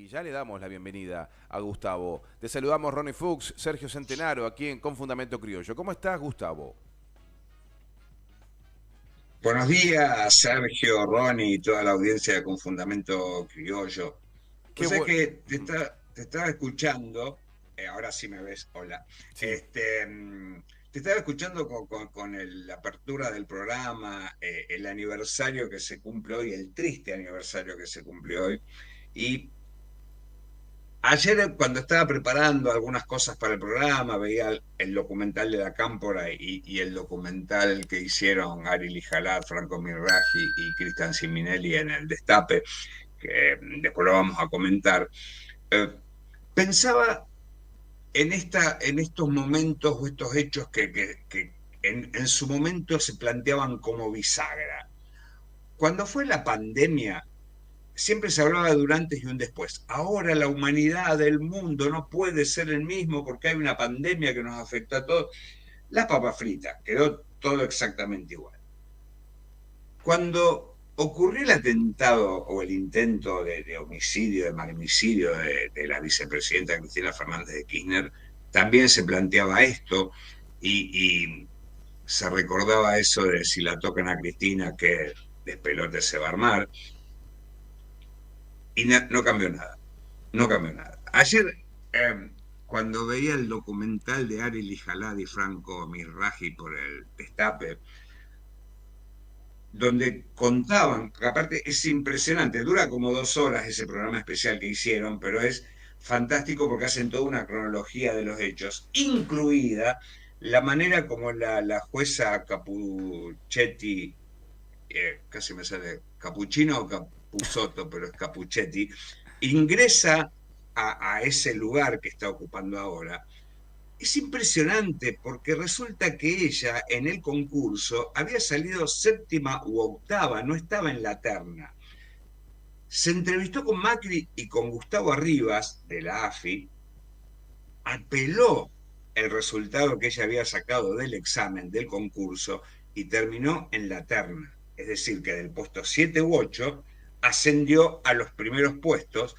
y ya le damos la bienvenida a Gustavo. Te saludamos Ronnie Fuchs, Sergio Centenaro, aquí en Con Fundamento Criollo. ¿Cómo estás, Gustavo? Buenos días, Sergio, Ronnie y toda la audiencia de Con Fundamento Criollo. Qué Pues es bueno. que te estaba escuchando, ahora sí me ves, hola. Sí. Te estaba escuchando la apertura del programa, el aniversario que se cumple hoy, el triste aniversario que se cumple hoy. Y ayer, cuando estaba preparando algunas cosas para el programa, veía el documental de la Cámpora y el documental que hicieron Ari Lijalat, Franco Mirraji y Cristian Siminelli en el Destape, que después lo vamos a comentar. Eh, Pensaba en estos momentos o estos hechos que en su momento se planteaban como bisagra. Cuando fue la pandemia, siempre se hablaba de un antes y un después. Ahora la humanidad, el mundo no puede ser el mismo porque hay una pandemia que nos afecta a todos. La papa frita, quedó todo exactamente igual. Cuando ocurrió el atentado o el intento de homicidio, de magnicidio de la vicepresidenta Cristina Fernández de Kirchner, también se planteaba esto y se recordaba eso de si la tocan a Cristina, que despelote se va a armar, y no cambió nada. No cambió nada. Ayer, cuando veía el documental de Ari Lijalad y Franco Mirraji por el Destape, donde contaban, que aparte es impresionante, dura como 2 horas ese programa especial que hicieron, pero es fantástico porque hacen toda una cronología de los hechos, incluida la manera como la jueza Capuchetti, casi me sale Capuchino o Capusotto, pero es Capuchetti, ingresa a ese lugar que está ocupando ahora. Es impresionante porque resulta que ella en el concurso había salido séptima u octava, no estaba en la terna. Se entrevistó con Macri y con Gustavo Arribas de la AFI, apeló el resultado que ella había sacado del examen del concurso y terminó en la terna. Es decir, que del puesto 7 u 8 ascendió a los primeros puestos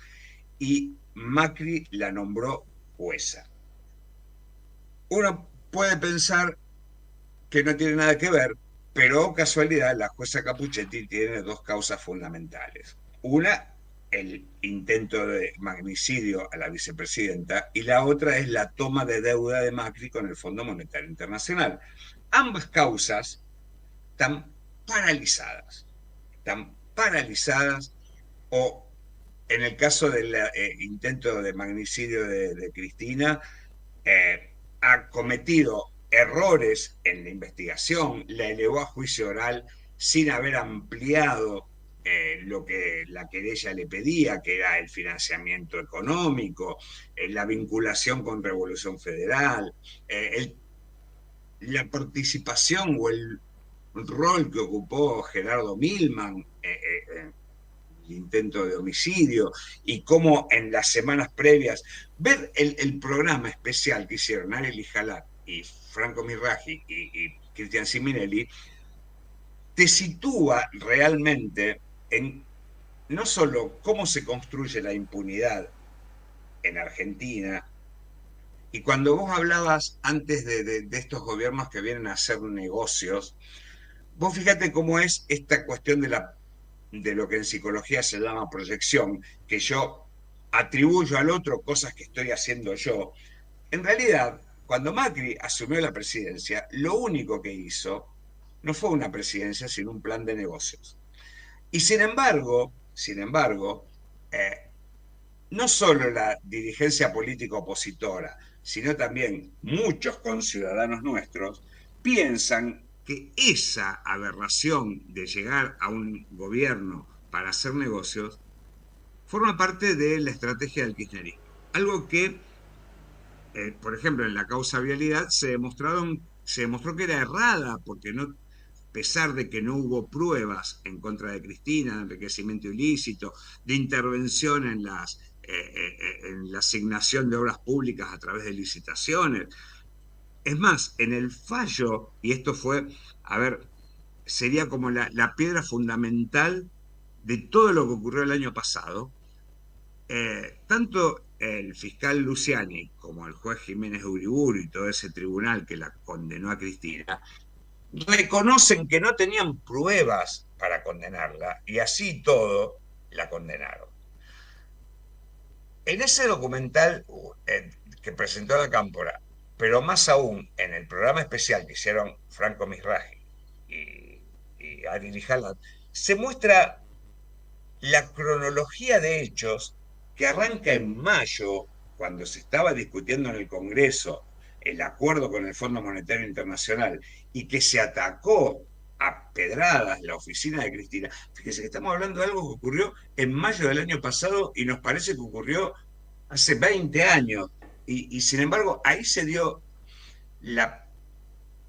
y Macri la nombró jueza. Uno puede pensar que no tiene nada que ver, pero casualidad, la jueza Capuchetti tiene dos causas fundamentales. Una, el intento de magnicidio a la vicepresidenta, y la otra es la toma de deuda de Macri con el Fondo Monetario Internacional. Ambas causas están paralizadas, están paralizadas o en el caso del intento de magnicidio de Cristina, ha cometido errores en la investigación, la elevó a juicio oral sin haber ampliado lo que la querella le pedía, que era el financiamiento económico, la vinculación con Revolución Federal, la participación o el rol que ocupó Gerardo Milman, el intento de homicidio, y cómo en las semanas previas, ver el programa especial que hicieron Ariel Lijalat y Franco Mirraji y Cristian Siminelli, te sitúa realmente en no solo cómo se construye la impunidad en Argentina, y cuando vos hablabas antes de estos gobiernos que vienen a hacer negocios, vos fíjate cómo es esta cuestión de lo que en psicología se llama proyección, que yo atribuyo al otro cosas que estoy haciendo yo. En realidad, cuando Macri asumió la presidencia, lo único que hizo no fue una presidencia, sino un plan de negocios. Y sin embargo, no solo la dirigencia política opositora, sino también muchos conciudadanos nuestros, piensan que esa aberración de llegar a un gobierno para hacer negocios forma parte de la estrategia del kirchnerismo. Algo que, por ejemplo, en la causa vialidad se demostró que era errada, porque no, a pesar de que no hubo pruebas en contra de Cristina, de enriquecimiento ilícito, de intervención en la asignación de obras públicas a través de licitaciones. Es más, en el fallo, y esto fue, a ver, sería como la piedra fundamental de todo lo que ocurrió el año pasado, tanto el fiscal Luciani como el juez Jiménez Uriburu y todo ese tribunal que la condenó a Cristina, reconocen que no tenían pruebas para condenarla y así todo la condenaron. En ese documental que presentó la Cámpora, pero más aún en el programa especial que hicieron Franco Misraji y Ari Lijalat, se muestra la cronología de hechos que arranca en mayo, cuando se estaba discutiendo en el Congreso el acuerdo con el Fondo Monetario Internacional y que se atacó a pedradas la oficina de Cristina. Fíjense que estamos hablando de algo que ocurrió en mayo del año pasado y nos parece que ocurrió hace 20 años. Y sin embargo, ahí se dio la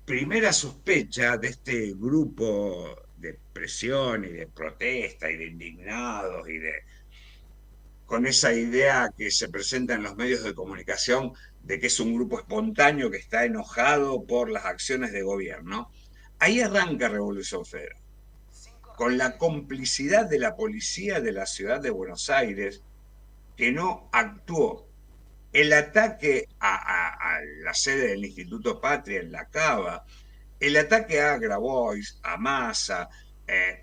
primera sospecha de este grupo de presión y de protesta y de indignados y de con esa idea que se presenta en los medios de comunicación de que es un grupo espontáneo que está enojado por las acciones de gobierno. Ahí arranca Revolución Federal, con la complicidad de la policía de la ciudad de Buenos Aires, que no actuó. El ataque a la sede del Instituto Patria en La Cava, el ataque a Grabois, a Massa,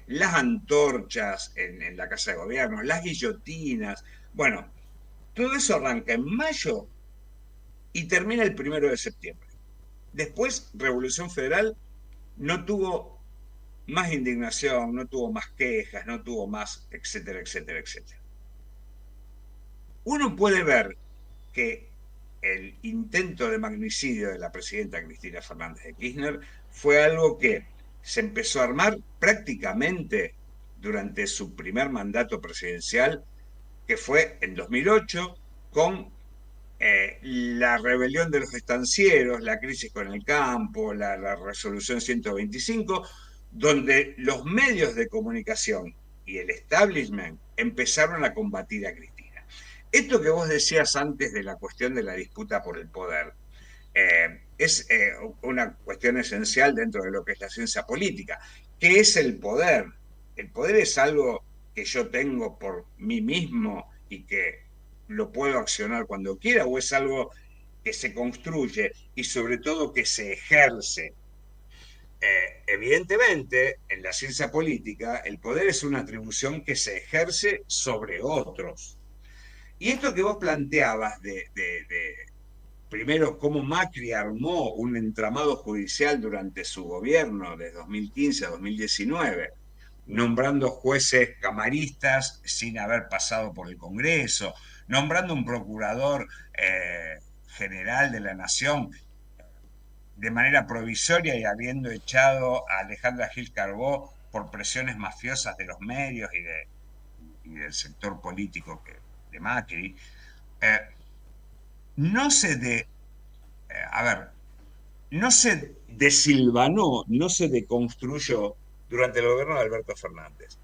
las antorchas en la Casa de Gobierno, las guillotinas. Bueno, todo eso arranca en mayo y termina el 1 de septiembre. Después, Revolución Federal no tuvo más indignación, no tuvo más quejas, no tuvo más, etcétera, etcétera, etcétera. Uno puede ver que el intento de magnicidio de la presidenta Cristina Fernández de Kirchner fue algo que se empezó a armar prácticamente durante su primer mandato presidencial, que fue en 2008, con la rebelión de los estancieros, la crisis con el campo, la resolución 125, donde los medios de comunicación y el establishment empezaron a combatir a Cristina. Esto que vos decías antes de la cuestión de la disputa por el poder, es una cuestión esencial dentro de lo que es la ciencia política. ¿Qué es el poder? El poder es algo que yo tengo por mí mismo y que lo puedo accionar cuando quiera, o es algo que se construye y sobre todo que se ejerce. Evidentemente, en la ciencia política, el poder es una atribución que se ejerce sobre otros. Y esto que vos planteabas primero, cómo Macri armó un entramado judicial durante su gobierno de 2015 a 2019, nombrando jueces camaristas sin haber pasado por el Congreso, nombrando un procurador general de la Nación de manera provisoria y habiendo echado a Alejandra Gil Carbó por presiones mafiosas de los medios y del sector político de Macri. No se no se desilvanó, no se deconstruyó durante el gobierno de Alberto Fernández.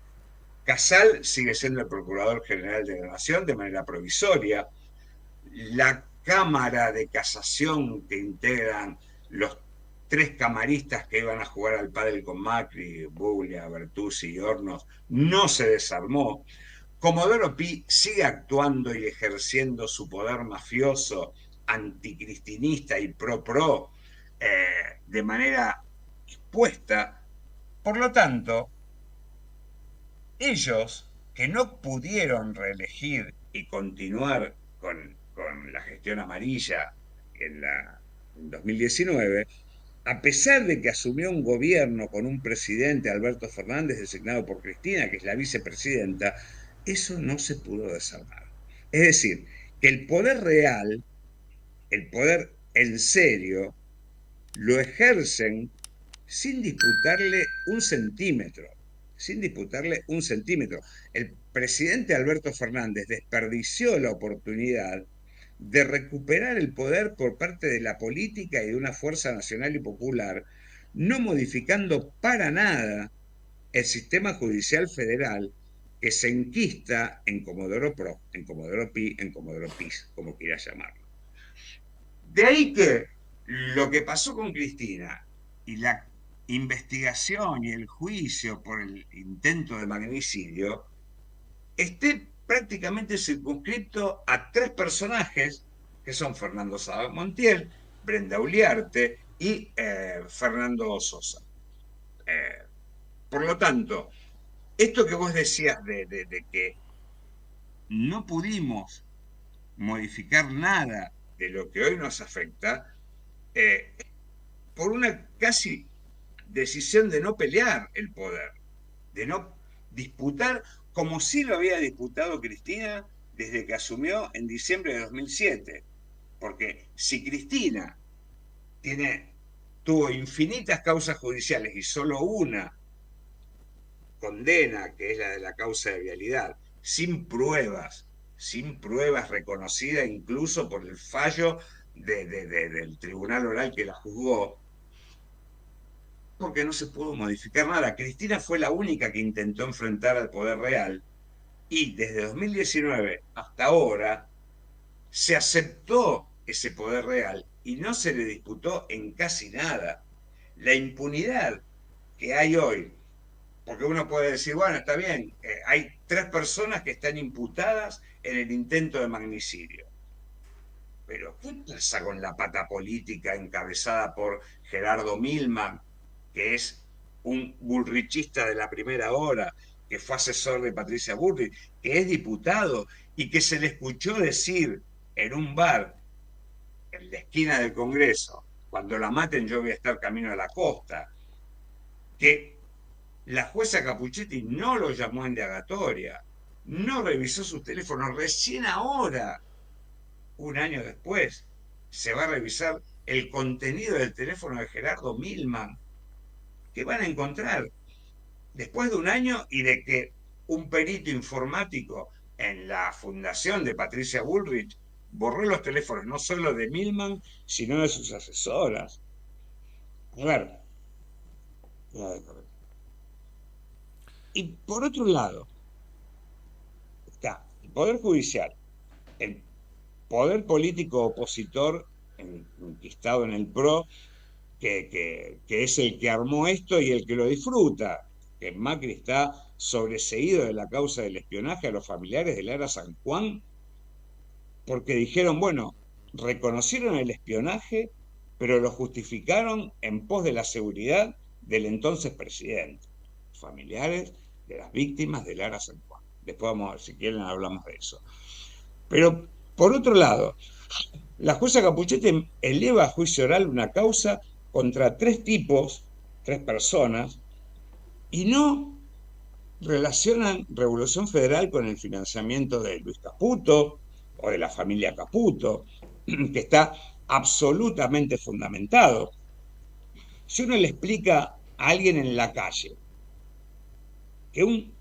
Casal sigue siendo el Procurador General de la Nación de manera provisoria. La Cámara de Casación que integran los 3 camaristas que iban a jugar al pádel con Macri, Buglia, Bertuzzi y Hornos, no se desarmó. Comodoro Pi sigue actuando y ejerciendo su poder mafioso, anticristinista y pro-pro de manera expuesta. Por lo tanto, ellos que no pudieron reelegir y continuar con la gestión amarilla en 2019, a pesar de que asumió un gobierno con un presidente, Alberto Fernández, designado por Cristina, que es la vicepresidenta, eso no se pudo desarmar. Es decir, que el poder real, el poder en serio, lo ejercen sin disputarle un centímetro, sin disputarle un centímetro. El presidente Alberto Fernández desperdició la oportunidad de recuperar el poder por parte de la política y de una fuerza nacional y popular, no modificando para nada el sistema judicial federal que se enquista en Comodoro Pro, en Comodoro Pi, en Comodoro Pis, como quieras llamarlo. De ahí que lo que pasó con Cristina y la investigación y el juicio por el intento de magnicidio esté prácticamente circunscripto a 3 personajes, que son Fernando Sáenz Montiel, Brenda Uliarte y Fernando Sosa. Por lo tanto, esto que vos decías de que no pudimos modificar nada de lo que hoy nos afecta, por una casi decisión de no pelear el poder, de no disputar como sí lo había disputado Cristina desde que asumió en diciembre de 2007. Porque si Cristina tuvo infinitas causas judiciales y solo una condena, que es la de la causa de vialidad, sin pruebas reconocidas incluso por el fallo del tribunal oral que la juzgó, porque no se pudo modificar nada. Cristina fue la única que intentó enfrentar al poder real y desde 2019 hasta ahora se aceptó ese poder real y no se le disputó en casi nada. La impunidad que hay hoy, porque uno puede decir, bueno, está bien, hay 3 personas que están imputadas en el intento de magnicidio. Pero ¿qué pasa con la pata política encabezada por Gerardo Milman, que es un bullrichista de la primera hora, que fue asesor de Patricia Bullrich, que es diputado y que se le escuchó decir en un bar en la esquina del Congreso, cuando la maten yo voy a estar camino a la costa, que la jueza Capuchetti no lo llamó en indagatoria, no revisó sus teléfonos, recién ahora, un año después, se va a revisar el contenido del teléfono de Gerardo Milman, que van a encontrar después de un año y de que un perito informático en la fundación de Patricia Bullrich borró los teléfonos no solo de Milman, sino de sus asesoras. A ver. Y por otro lado, está el Poder Judicial, el poder político opositor enquistado en el PRO, que es el que armó esto y el que lo disfruta, que Macri está sobreseído de la causa del espionaje a los familiares de Lara San Juan, porque dijeron, bueno, reconocieron el espionaje, pero lo justificaron en pos de la seguridad del entonces presidente. Familiares de las víctimas de Lara San Juan. Después vamos a ver, si quieren hablamos de eso. Pero, por otro lado, la jueza Capuchetti eleva a juicio oral una causa contra 3 personas, y no relacionan Revolución Federal con el financiamiento de Luis Caputo o de la familia Caputo, que está absolutamente fundamentado. Si uno le explica a alguien en la calle que un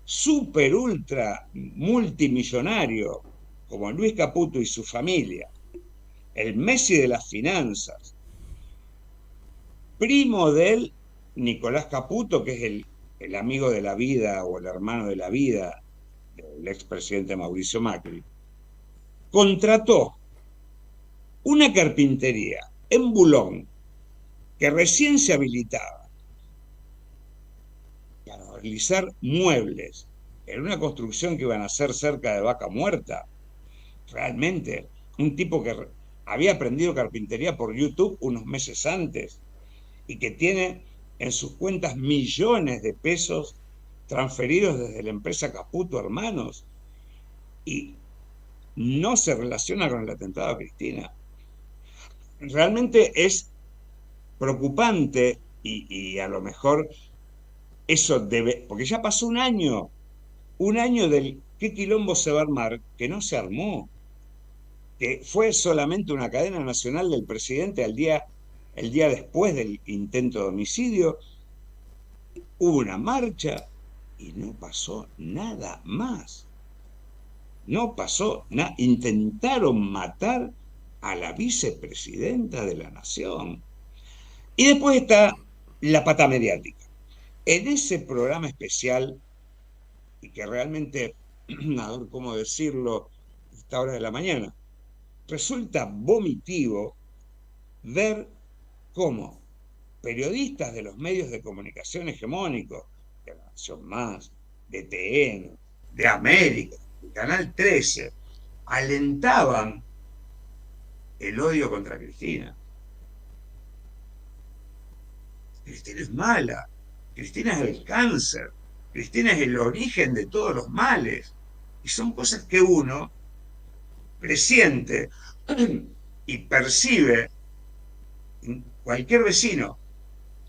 super ultra multimillonario como Luis Caputo y su familia, el Messi de las finanzas, primo del Nicolás Caputo, que es el amigo de la vida o el hermano de la vida del expresidente Mauricio Macri, contrató una carpintería en Boulogne que recién se habilitaba para realizar muebles en una construcción que iban a hacer cerca de Vaca Muerta. Realmente, un tipo que había aprendido carpintería por YouTube unos meses antes y que tiene en sus cuentas millones de pesos transferidos desde la empresa Caputo Hermanos, y no se relaciona con el atentado a Cristina. Realmente es preocupante y a lo mejor eso debe, porque ya pasó un año del qué quilombo se va a armar, que no se armó, que fue solamente una cadena nacional del presidente el día después del intento de homicidio, hubo una marcha y no pasó nada más. No pasó nada. Intentaron matar a la vicepresidenta de la nación. Y después está la pata mediática. En ese programa especial, y que realmente, a ver cómo decirlo, a esta hora de la mañana, resulta vomitivo ver cómo periodistas de los medios de comunicación hegemónicos, de La Nación Más, de TN, de América, Canal 13, alentaban el odio contra Cristina. Cristina es mala, Cristina es el cáncer, Cristina es el origen de todos los males. Y son cosas que uno presiente y percibe en cualquier vecino.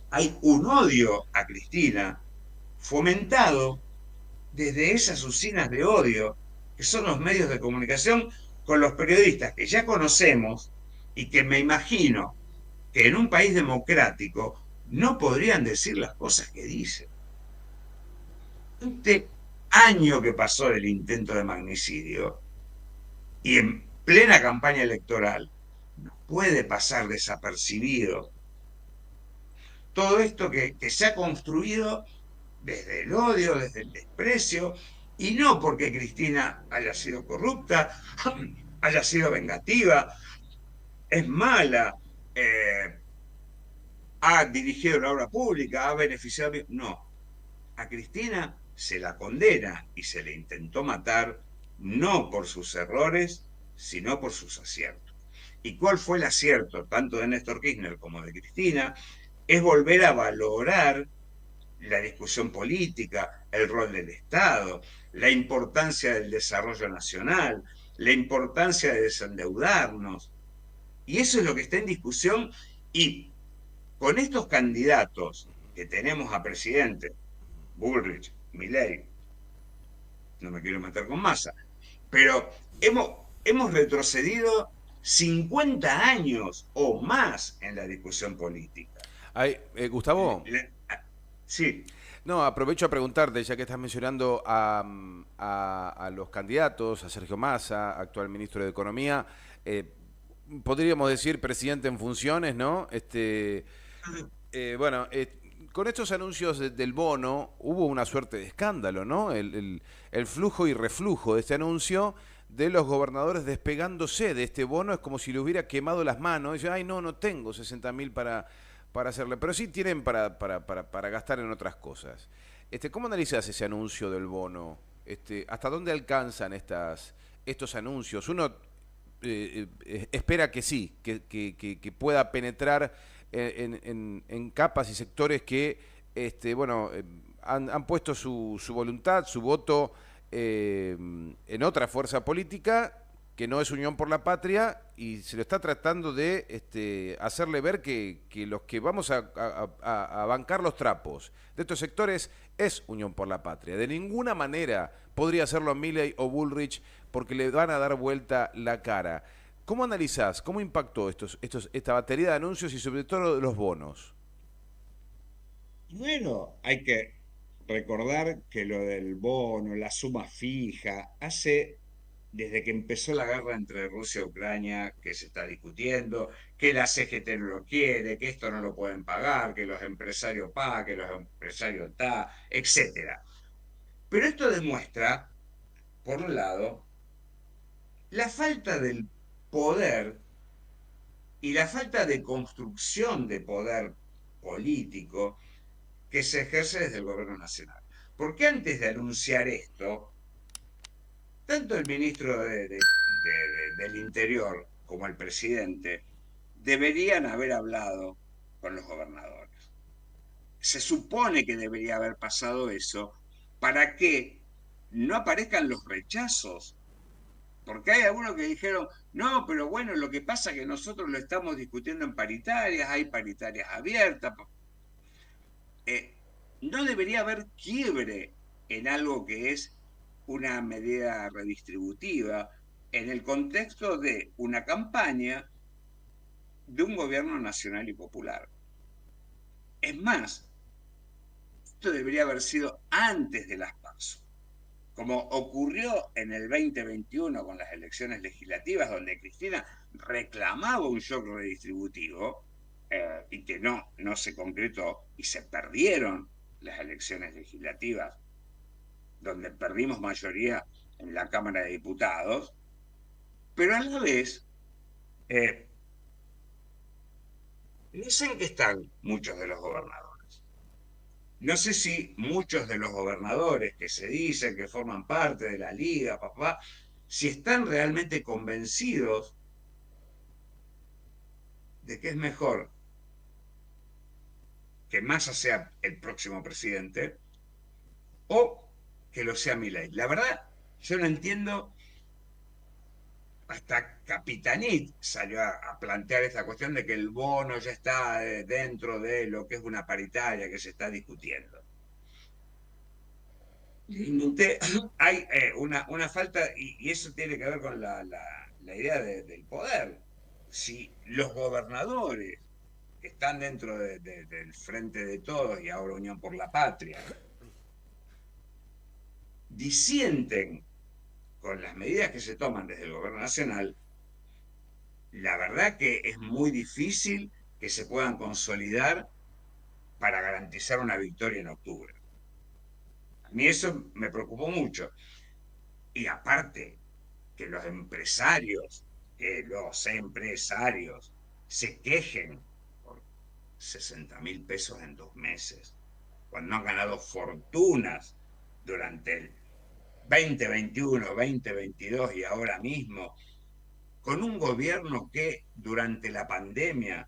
Hay un odio a Cristina fomentado desde esas usinas de odio, que son los medios de comunicación, con los periodistas que ya conocemos y que me imagino que en un país democrático no podrían decir las cosas que dicen. Este año que pasó del intento de magnicidio y en plena campaña electoral, no puede pasar desapercibido todo esto que se ha construido desde el odio, desde el desprecio, y no porque Cristina haya sido corrupta, haya sido vengativa, es mala, ha dirigido la obra pública, ha beneficiado. No, a Cristina se la condena y se le intentó matar no por sus errores, sino por sus aciertos. ¿Y cuál fue el acierto, tanto de Néstor Kirchner como de Cristina? Es volver a valorar la discusión política, el rol del Estado, la importancia del desarrollo nacional, la importancia de desendeudarnos. Y eso es lo que está en discusión. Y con estos candidatos que tenemos a presidente, Bullrich, Milei, no me quiero meter con Massa, pero hemos retrocedido 50 años o más en la discusión política. Ay, Gustavo, Sí. no, aprovecho a preguntarte, ya que estás mencionando a los candidatos, a Sergio Massa, actual ministro de Economía, podríamos decir presidente en funciones, ¿no? Bueno, con estos anuncios del bono hubo una suerte de escándalo, ¿no? El flujo y reflujo de este anuncio de los gobernadores despegándose de este bono es como si le hubiera quemado las manos. Dice, ay, no, no tengo 60.000 para hacerle, pero sí tienen para gastar en otras cosas. ¿Cómo analizas ese anuncio del bono? ¿Hasta dónde alcanzan estos anuncios? Uno espera que sí, que pueda penetrar en capas y sectores que bueno, han puesto su voluntad, su voto en otra fuerza política que no es Unión por la Patria y se lo está tratando de hacerle ver que los que vamos a bancar los trapos de estos sectores es Unión por la Patria. De ninguna manera podría hacerlo Milei o Bullrich porque le van a dar vuelta la cara. ¿Cómo analizás? ¿Cómo impactó esta batería de anuncios y sobre todo los bonos? Bueno, hay que recordar que lo del bono, la suma fija, hace desde que empezó la guerra entre Rusia y Ucrania, que se está discutiendo, que la CGT no lo quiere, que esto no lo pueden pagar, que los empresarios pagan, que los empresarios ta, etcétera. Pero esto demuestra, por un lado, la falta del poder y la falta de construcción de poder político que se ejerce desde el gobierno nacional. Porque antes de anunciar esto, tanto el ministro del Interior como el presidente deberían haber hablado con los gobernadores. Se supone que debería haber pasado eso para que no aparezcan los rechazos. Porque hay algunos que dijeron, no, pero bueno, lo que pasa es que nosotros lo estamos discutiendo en paritarias, hay paritarias abiertas. No debería haber quiebre en algo que es una medida redistributiva en el contexto de una campaña de un gobierno nacional y popular. Es más, esto debería haber sido antes de las PASO, como ocurrió en el 2021 con las elecciones legislativas, donde Cristina reclamaba un shock redistributivo y que no se concretó y se perdieron las elecciones legislativas, donde perdimos mayoría en la Cámara de Diputados, pero a la vez dicen que están muchos de los gobernadores. no sé si muchos de los gobernadores que se dicen que forman parte de la liga, papá, si están realmente convencidos de que es mejor que Massa sea el próximo presidente o que lo sea Milei. La verdad, yo no entiendo, hasta Capitanit salió a plantear esta cuestión de que el bono ya está dentro de lo que es una paritaria que se está discutiendo. Realmente hay una falta, y eso tiene que ver con la idea del poder. Si los gobernadores que están dentro del Frente de Todos y ahora Unión por la Patria disienten con las medidas que se toman desde el gobierno nacional, la verdad que es muy difícil que se puedan consolidar para garantizar una victoria en octubre. A mí eso me preocupó mucho. Y aparte, que los empresarios se quejen por 60.000 pesos en 2 meses, cuando han ganado fortunas durante el 2021, 2022 y ahora mismo, con un gobierno que durante la pandemia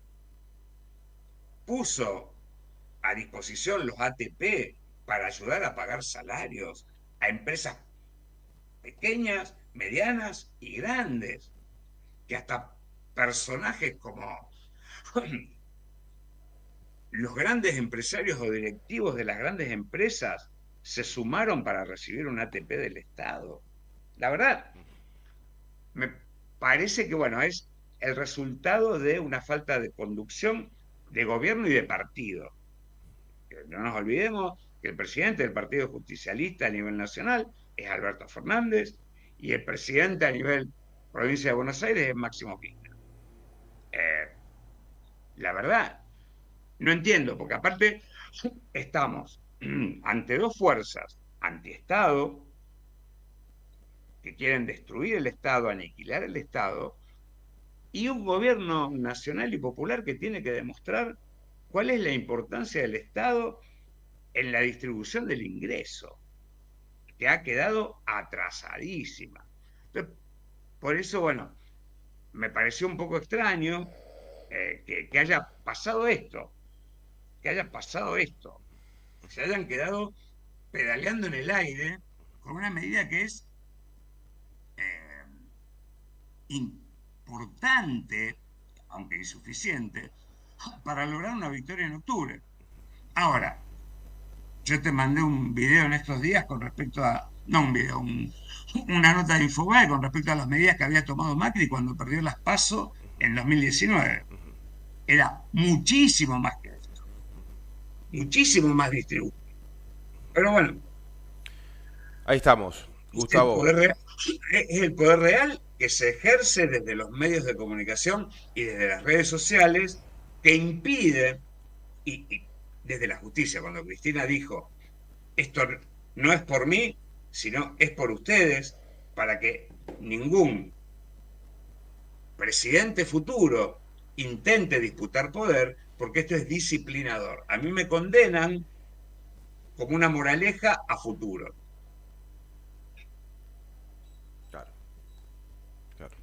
puso a disposición los ATP para ayudar a pagar salarios a empresas pequeñas, medianas y grandes, que hasta personajes como los grandes empresarios o directivos de las grandes empresas se sumaron para recibir un ATP del Estado. La verdad, me parece que, bueno, es el resultado de una falta de conducción de gobierno y de partido. No nos olvidemos que el presidente del Partido Justicialista a nivel nacional es Alberto Fernández y el presidente a nivel provincia de Buenos Aires es Máximo Kirchner. La verdad, no entiendo, porque aparte estamos ante dos fuerzas antiestado que quieren destruir el Estado, aniquilar el Estado, y un gobierno nacional y popular que tiene que demostrar cuál es la importancia del Estado en la distribución del ingreso, que ha quedado atrasadísima. Entonces, por eso, bueno, me pareció un poco extraño que haya pasado esto, que se hayan quedado pedaleando en el aire con una medida que es eh, importante, aunque insuficiente, para lograr una victoria en octubre. Ahora, yo te mandé un video en estos días con respecto a, no un video, una nota de Infobae con respecto a las medidas que había tomado Macri cuando perdió las PASO en 2019. Era muchísimo más que esto, muchísimo más distribuido. Pero bueno, Ahí estamos, es el Gustavo. poder real, es el poder real que se ejerce desde los medios de comunicación y desde las redes sociales, que impide, y desde la justicia, cuando Cristina dijo, esto no es por mí, sino es por ustedes, para que ningún presidente futuro intente disputar poder, porque esto es disciplinador. A mí me condenan como una moraleja a futuro. Claro, claro.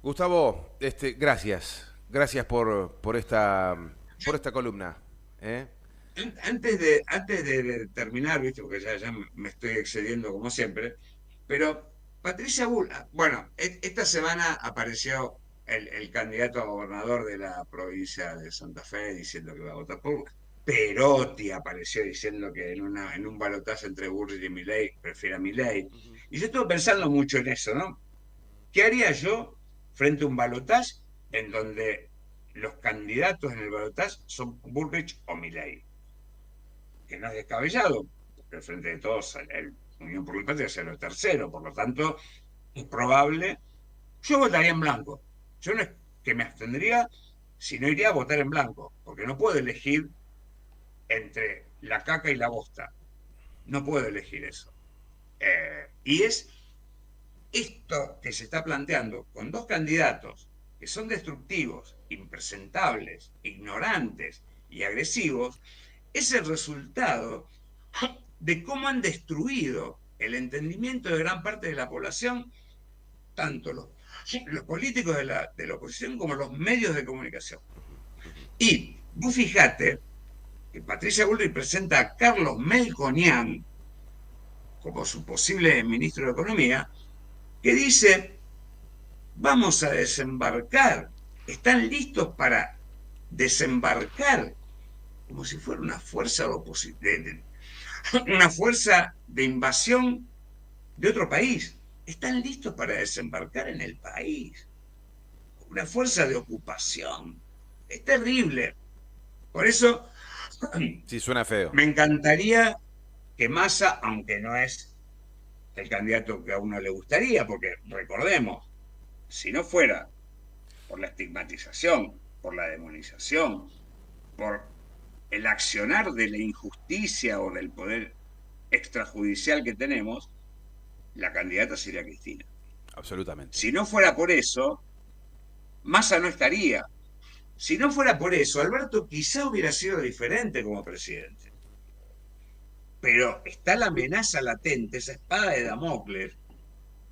Gustavo, gracias. Gracias por esta columna. ¿Eh? Antes de terminar, ¿viste? Porque ya me estoy excediendo como siempre, pero Patricia Bull, bueno, esta semana apareció el candidato a gobernador de la provincia de Santa Fe diciendo que va a votar por Perotti, apareció diciendo que en un balotaje entre Burri y Milei prefiere a Milei. Y yo estuve pensando mucho en eso, ¿no? ¿Qué haría yo frente a un balotaje en donde los candidatos en el balotaje son Burrich o Milei? Que no es descabellado, porque el Frente de Todos, el Unión por la Patria, será el tercero, por lo tanto, es probable. Yo votaría en blanco. Yo no es que me abstendría, sino iría a votar en blanco, porque no puedo elegir entre la caca y la bosta. No puedo elegir eso. Y es esto que se está planteando con dos candidatos que son destructivos, impresentables, ignorantes y agresivos, es el resultado de cómo han destruido el entendimiento de gran parte de la población, tanto los políticos de la oposición como los medios de comunicación. Y vos fijate que Patricia Bullrich presenta a Carlos Melconian como su posible ministro de Economía, que dice, vamos a desembarcar, están listos para desembarcar, como si fuera una fuerza una fuerza de invasión de otro país. Están listos para desembarcar en el país. Una fuerza de ocupación. Es terrible. Por eso Sí, suena feo. me encantaría que Massa, aunque no es el candidato que a uno le gustaría, porque recordemos, si no fuera por la estigmatización, por la demonización, por el accionar de la injusticia o del poder extrajudicial que tenemos, la candidata sería Cristina. Absolutamente. Si no fuera por eso, Massa no estaría. Si no fuera por eso, Alberto quizá hubiera sido diferente como presidente. Pero está la amenaza latente, esa espada de Damocles,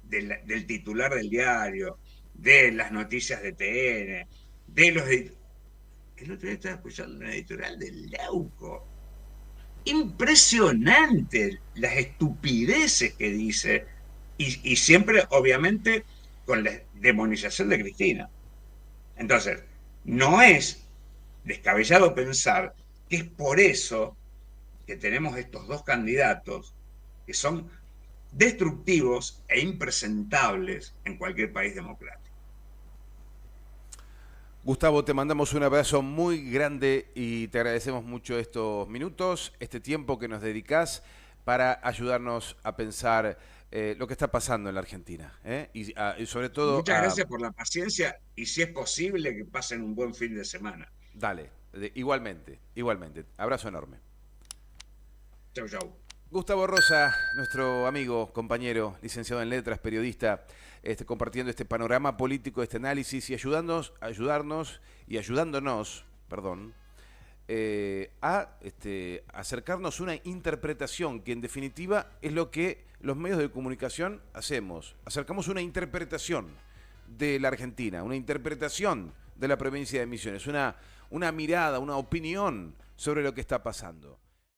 del titular del diario, de las noticias de TN, de los... El otro día estaba escuchando una editorial del Leuco. Impresionante las estupideces que dice, y siempre, obviamente, con la demonización de Cristina. Entonces, no es descabellado pensar que es por eso que tenemos estos dos candidatos que son destructivos e impresentables en cualquier país democrático. Gustavo, te mandamos un abrazo muy grande y te agradecemos mucho estos minutos, este tiempo que nos dedicás para ayudarnos a pensar lo que está pasando en la Argentina. Y sobre todo Muchas gracias por la paciencia y si es posible que pasen un buen fin de semana. Dale, igualmente, igualmente. Abrazo enorme. Chau, chau. Gustavo Rosa, nuestro amigo, compañero, licenciado en letras, periodista, compartiendo este panorama político, este análisis y ayudándonos, perdón, a acercarnos a una interpretación que en definitiva es lo que los medios de comunicación hacemos. Acercamos una interpretación de la Argentina, una interpretación de la provincia de Misiones, una mirada, una opinión sobre lo que está pasando.